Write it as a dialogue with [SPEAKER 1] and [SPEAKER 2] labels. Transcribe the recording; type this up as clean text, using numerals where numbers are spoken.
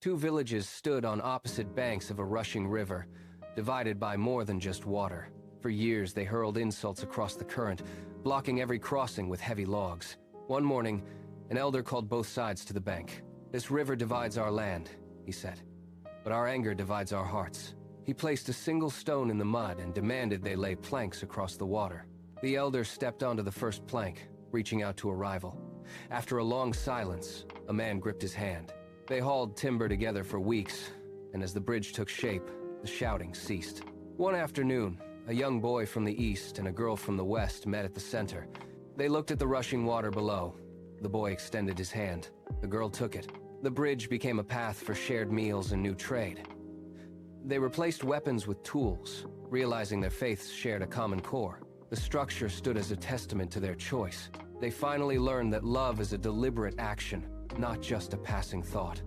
[SPEAKER 1] Two villages stood on opposite banks of a rushing river, divided by more than just water. For years, they hurled insults across the current, blocking every crossing with heavy logs. One morning, an elder called both sides to the bank. "This river divides our land," he said, "but our anger divides our hearts." He placed a single stone in the mud and demanded they lay planks across the water. The elder stepped onto the first plank, reaching out to a rival. After a long silence, a man gripped his hand. They hauled timber together for weeks, and as the bridge took shape, the shouting ceased. One afternoon, a young boy from the east and a girl from the west met at the center. They looked at the rushing water below. The boy extended his hand. The girl took it. The bridge became a path for shared meals and new trade. They replaced weapons with tools, realizing their faiths shared a common core. The structure stood as a testament to their choice. They finally learned that love is a deliberate action, not just a passing thought.